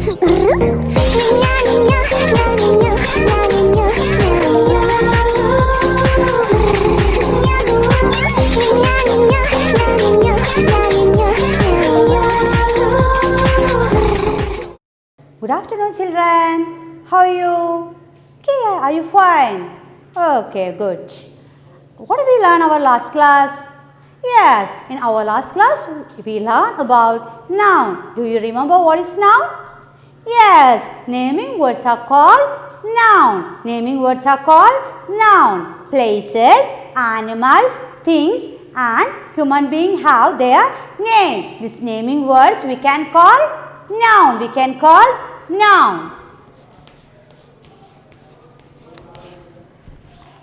Good afternoon, children. How are you? Okay, are you fine? Okay, good. What did we learn our last class? Yes, in our last class we learned about noun. Do you remember what is noun? Yes, naming words are called noun. Naming words are called noun. Places, animals, things and human beings have their name. These naming words we can call noun. We can call noun.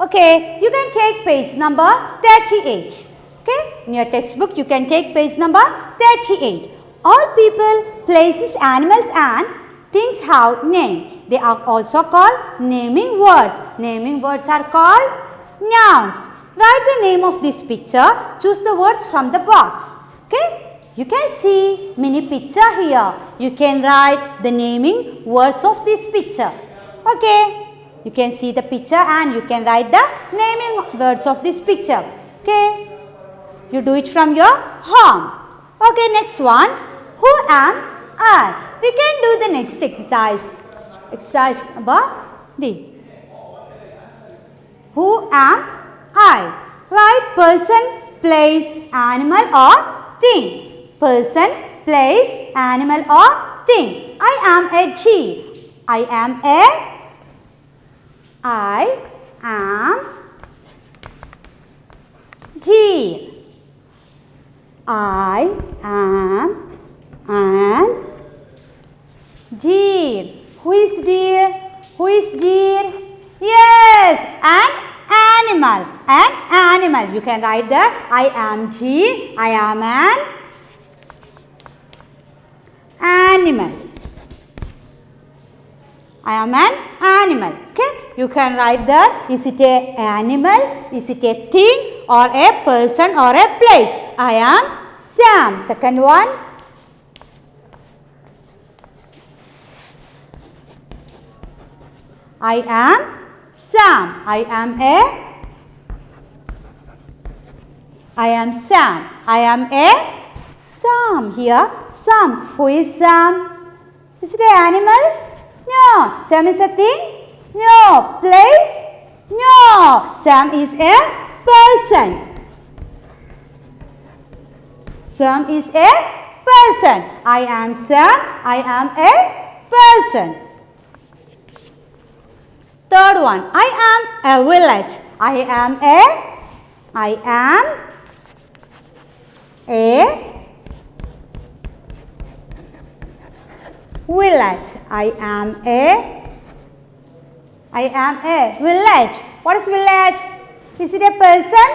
Okay, you can take page number 38. Okay, in your textbook you can take page number 38. All people, places, animals and things have name. They are also called naming words. Naming words are called nouns. Write the name of this picture. Choose the words from the box. Okay, you can see mini picture here. You can write the naming words of this picture. Okay. You can see the picture and you can write the naming words of this picture. Okay. You do it from your home. Okay, next one. Who am I? We can do the next exercise. Exercise number D. Who am I? Write person, place, animal or thing. Person, place, animal or thing. I am a G. I am deer. I am an deer. Who is deer? Who is deer? Yes, an animal. An animal. You can write there. I am deer. I am an animal. I am an animal. Okay. You can write there. Is it a animal? Is it a thing or a person or a place? I am Sam. Second one. I am Sam. I am Sam. I am a Sam. Here Sam. Who is Sam? Is it an animal? No. Sam is a thing? No. Place? No. Sam is a person. Sam is a person. I am Sam. I am a person. Third one. I am a village. I am a village. I am a village. What is village? Is it a person?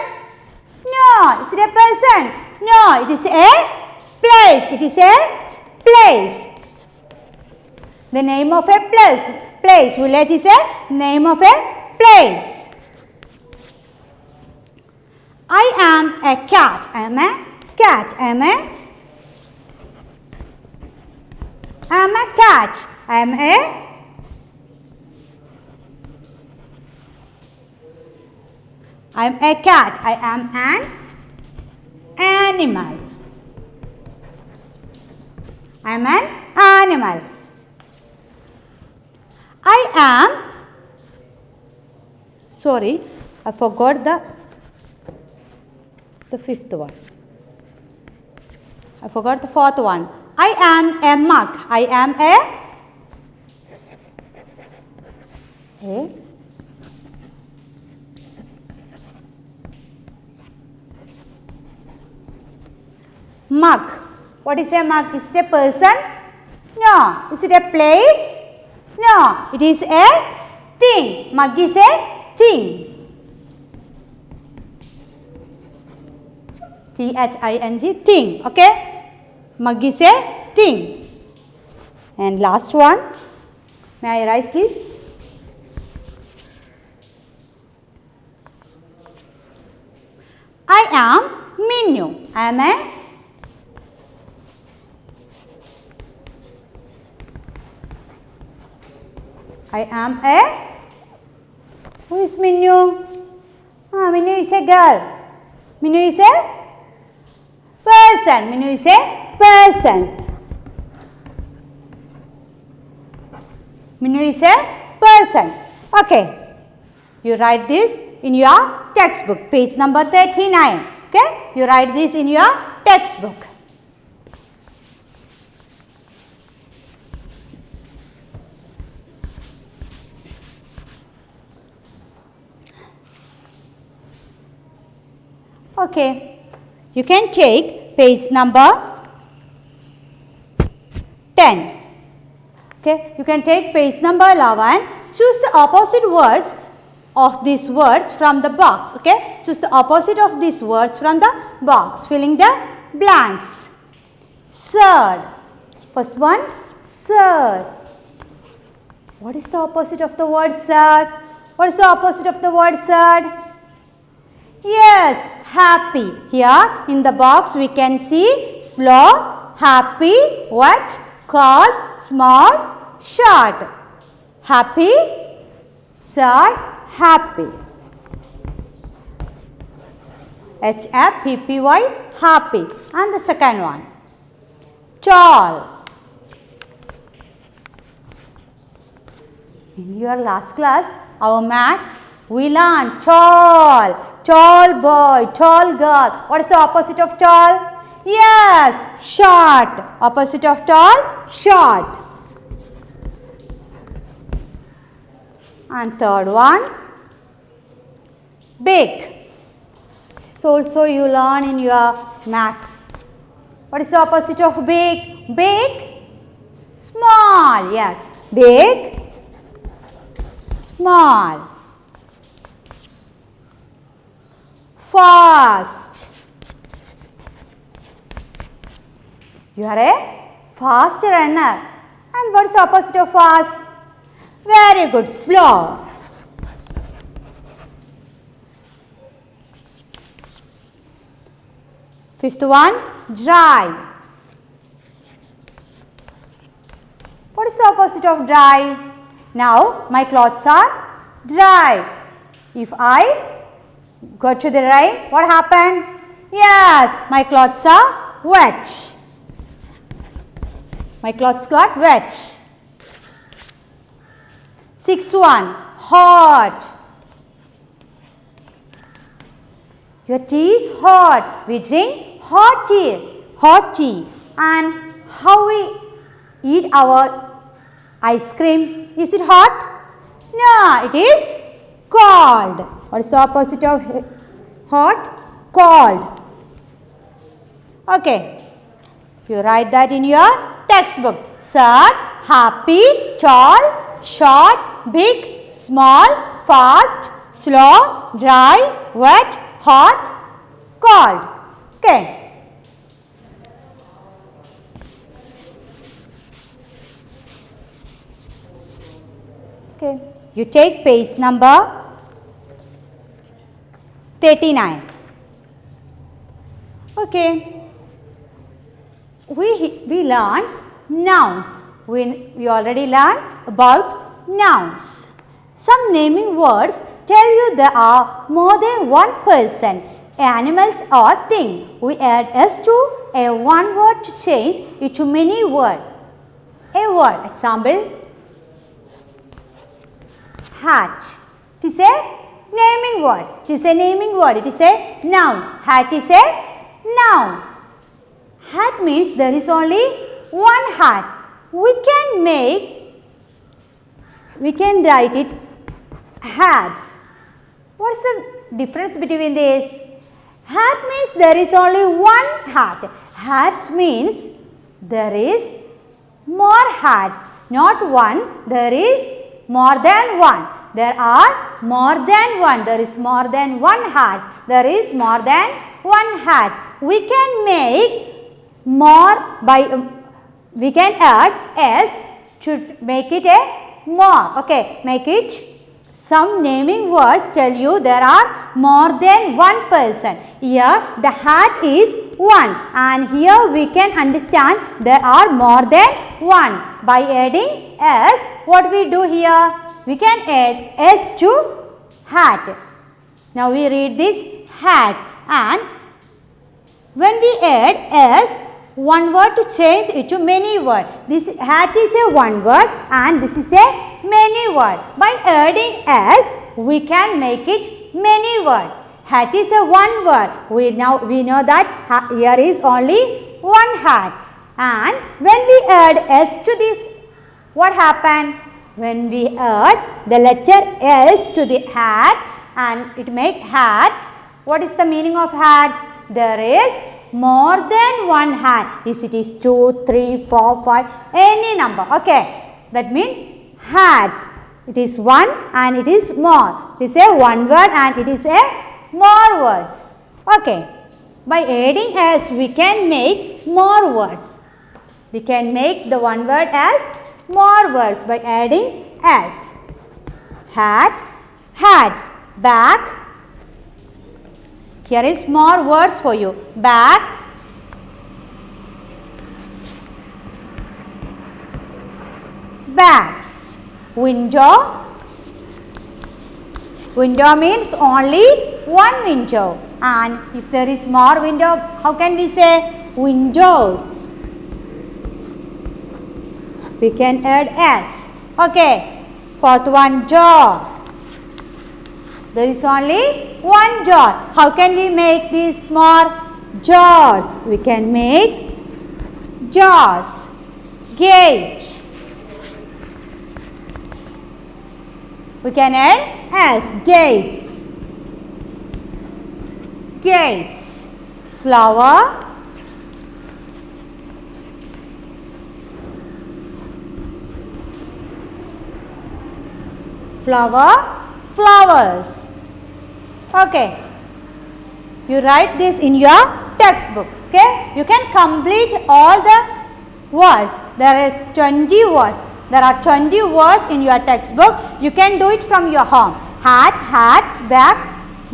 No. Is it a person? No. It is a place. It is a place. The name of a place. Village is a name of a place. I am a cat. I am a cat. I am a cat. I am a cat. I am an animal. I am an animal. I am, sorry, I forgot it's the fifth one. I forgot the fourth one. I am a mug. I am a mug. What is a mug? Is it a person? No. Is it a place? No. It is a thing. Mug is a thing. T-H-I-N-G, thing. Okay. Mug is a thing. And last one. May I erase this? I am Minnu. I am I am a, who is Minnu? Minnu is a girl. Minnu is a person. Minnu is a person. Minnu is a person. Okay. You write this in your textbook, page number 39. Okay. You write this in your textbook. Okay, you can take page number 10. Okay, you can take page number 11. Choose the opposite words of these words from the box. Okay, choose the opposite of these words from the box, filling the blanks. Third, first one, third. What is the opposite of the word third? What is the opposite of the word third? Yes, happy. Here in the box we can see slow, happy, what? Called, small, short. Happy, sad, happy. H-A-P-P-Y, happy. And the second one, tall. In your last class, our maths, we learned tall. Tall boy, tall girl. What is the opposite of tall? Yes, short. Opposite of tall, short. And third one, big. This also you learn in your maths. What is the opposite of big? Big, small. Yes, big, small. Fast. You are a fast runner. And what is the opposite of fast? Very good, slow. Fifth one, dry. What is the opposite of dry? Now my clothes are dry. If I go to the rain, what happened? Yes, my clothes are wet. My clothes got wet. Sixth one, hot. Your tea is hot. We drink hot tea. Hot tea. And how we eat our ice cream? Is it hot? No, it is cold. What is the opposite of hot? Cold. Okay. You write that in your textbook. Sad, happy, tall, short, big, small, fast, slow, dry, wet, hot, cold. Okay. Okay. You take page number 39. Okay. We learn nouns. We already learned about nouns. Some naming words tell you there are more than one person, animals or thing. We add s to a one word to change it to many words. A word, example, hat. It is a naming word. It is a naming word. It is a noun. Hat is a noun. Hat means there is only one hat. We can write it hats. What is the difference between this? Hat means there is only one hat. Hats means there is more hats. Not one, there is more than one. There are more than one. There is more than one hats. There is more than one hats. We can make more by we can add s to make it a more. Okay, make it. Some naming words tell you there are more than one person. Here the hat is 1, and here we can understand there are more than 1. By adding s, what we do here? We can add s to hat. Now we read this hats, and when we add s, one word to change it to many word. This hat is a one word and this is a many word. By adding s, we can make it many word. Hat is a one word. We know that here is only one hat. And when we add s to this, what happened? When we add the letter s to the hat and it make hats, what is the meaning of hats? There is more than one hat. Is it is 2, 3, 4, 5, any number. Okay. That means hats. It is one and it is more. It is a one word and it is a more words. Okay. By adding s, we can make more words. We can make the one word as more words by adding s. Hat, hats, bag. Here is more words for you. Bag, bags. Window. Window means only one window. And if there is more window, how can we say windows? We can add s. Okay. Fourth one, door. There is only one door. How can we make these more jars? We can make jars. Gate. We can add s. Gates. Gates. Flower. Flower. Flowers. Okay. You write this in your textbook. Okay. You can complete all the words. There is 20 words. There are 20 words in your textbook. You can do it from your home. Hat, hats, bag,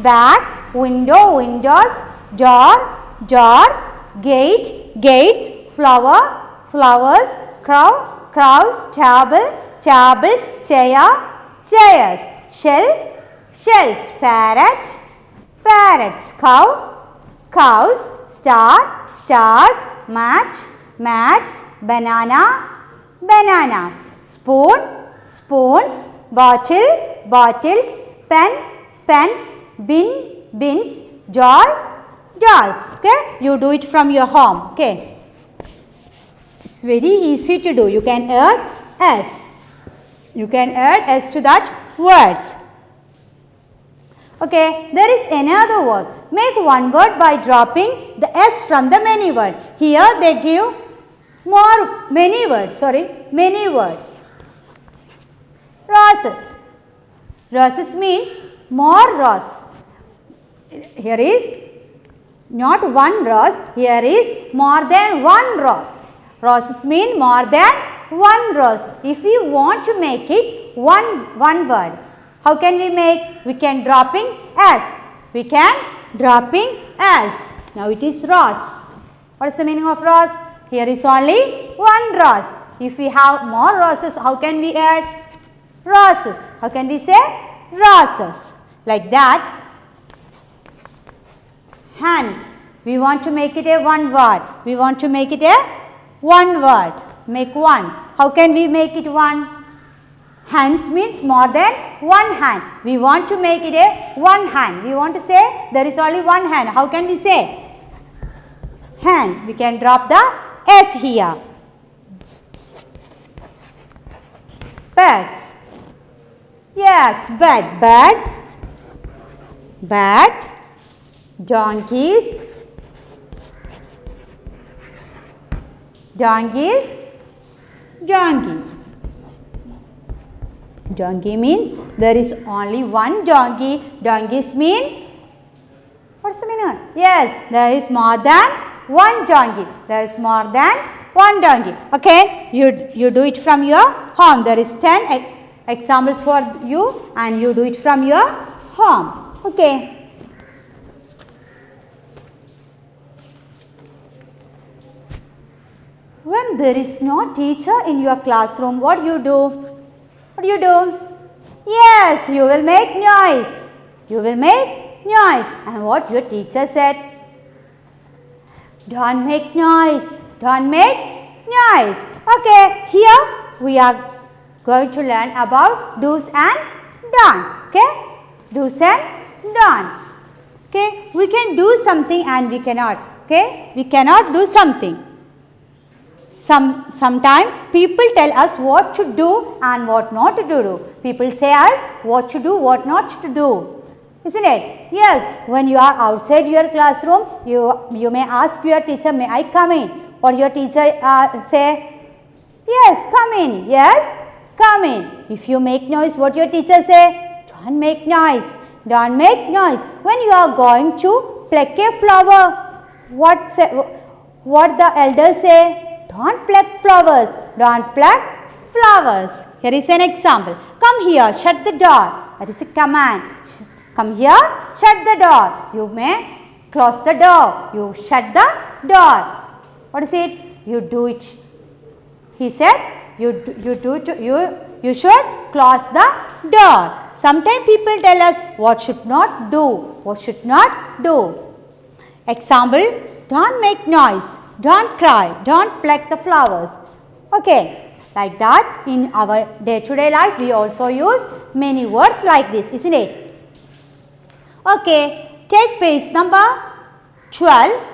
bags, window, windows, door, doors, gate, gates, flower, flowers, crow, crows, table, tables, chair, chairs, shell, shells, parrot, parrots, cow, cows, star, stars, match, mats, banana, bananas, spoon, spoons, bottle, bottles, pen, pens, bin, bins, doll, dolls. Okay, you do it from your home. Okay, it's very easy to do. You can add s. You can add s to that words. Okay, there is another word. Make one word by dropping the s from the many word. Here they give many words. Roses. Roses means more rose. Here is not one rose, here is more than one rose. Roses mean more than one rose. If we want to make it one word, how can we make? We can dropping s. We can dropping s. Now it is rose. What is the meaning of rose? Here is only one rose. If we have more roses, how can we add roses? How can we say roses? Like that. Hands. We want to make it a one word. We want to make it a one word. Make one. How can we make it one? Hands means more than one hand. We want to make it a one hand. We want to say there is only one hand. How can we say? Hand. We can drop the s here. Birds. Yes, bird. Birds. Bat. Donkeys. Donkeys. Donkey. Donkey means there is only one donkey. Donkeys mean, what's the meaning? Yes, there is more than one donkey. There is more than one donkey. Okay, you do it from your home. There is 10 examples for you and you do it from your home. Okay. When there is no teacher in your classroom, what do you do? What do you do? Yes, you will make noise. You will make noise. And what your teacher said? Don't make noise. Don't make noise. Okay, here we are going to learn about do's and don'ts. Okay, do's and don'ts. Okay, we can do something and we cannot. Okay, we cannot do something. Sometimes people tell us what to do and what not to do. People say us what to do, what not to do. Isn't it? Yes, when you are outside your classroom, you may ask your teacher, may I come in? Or your teacher say, yes, come in. Yes, come in. If you make noise, what your teacher say? Don't make noise. Don't make noise. When you are going to pluck a flower, what the elders say? Don't pluck flowers. Don't pluck flowers. Here is an example. Come here, shut the door. That is a command. Come here, shut the door. You may close the door. You shut the door. What is it? You do it. He said, you should close the door. Sometimes people tell us what should not do. What should not do. Example, don't make noise. Don't cry. Don't pluck the flowers. Okay. Like that, in our day-to-day life, we also use many words like this, isn't it? Okay. Take page number 12.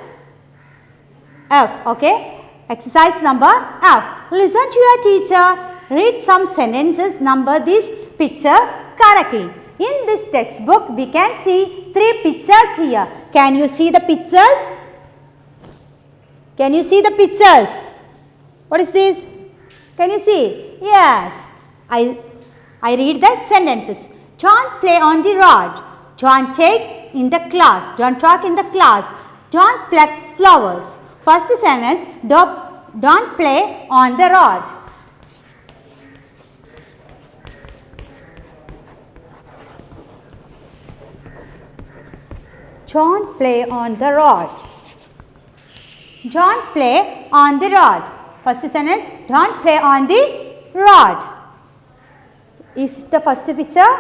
F. Okay. Exercise number F. Listen to your teacher. Read some sentences. Number this picture correctly. In this textbook, we can see 3 pictures here. Can you see the pictures? Can you see the pictures? What is this? Can you see? Yes. I read the sentences. Don't play on the rod. Don't take in the class. Don't talk in the class. Don't pluck flowers. First sentence, don't play on the rod. Don't play on the rod. Don't play on the rod. First sentence, don't play on the rod. Is the first picture?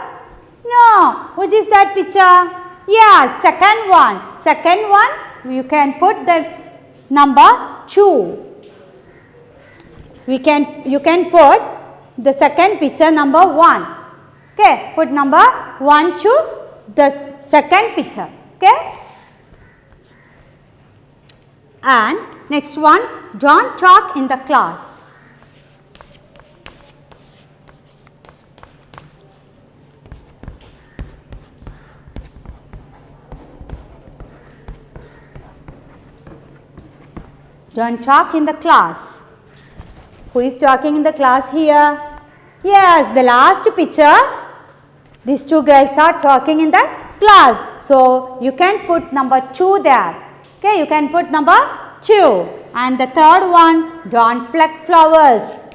No. Which is that picture? Yeah, second one. Second one, you can put the number 2. You can put the second picture number 1. Okay, put number 1 to the second picture. Okay. And next one, don't talk in the class. Don't talk in the class. Who is talking in the class here? Yes, the last picture, these 2 girls are talking in the class. So, you can put number 2 there. Okay, you can put number 2. And the third one, don't pluck flowers.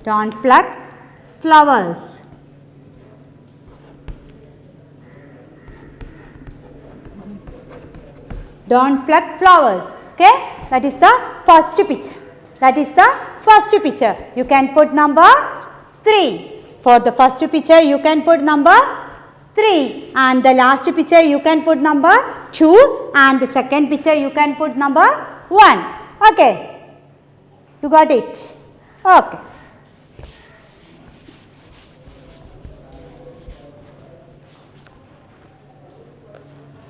Don't pluck flowers. Don't pluck flowers. Okay, that is the first picture. That is the first picture. You can put number 3. For the first picture, you can put number 3. And the last picture, you can put number 2. And the second picture, you can put number 1. Okay. You got it? Okay.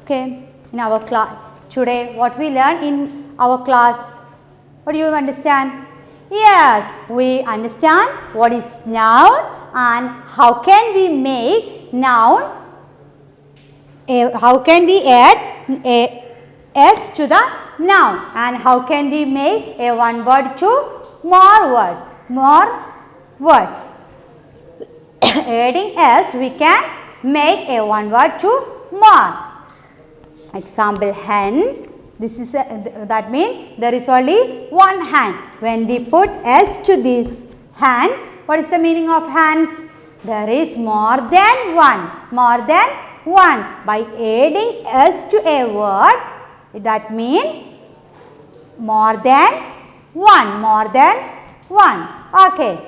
Okay. In our class today, what we learn in our class? What do you understand? Yes, we understand what is noun and how can we make noun, how can we add a s to the noun, and how can we make a one word to more words. Adding s, we can make a one word to more. Example, hen. This is that means there is only one hen. When we put s to this hen, what is the meaning of hens? There is more than one. More than 1. By adding s to a word, that means more than 1. More than 1. Okay.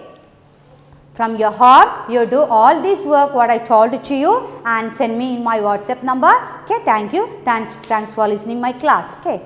From your home, you do all this work what I told to you and send me in my WhatsApp number. Okay, thank you. Thanks for listening my class. Okay.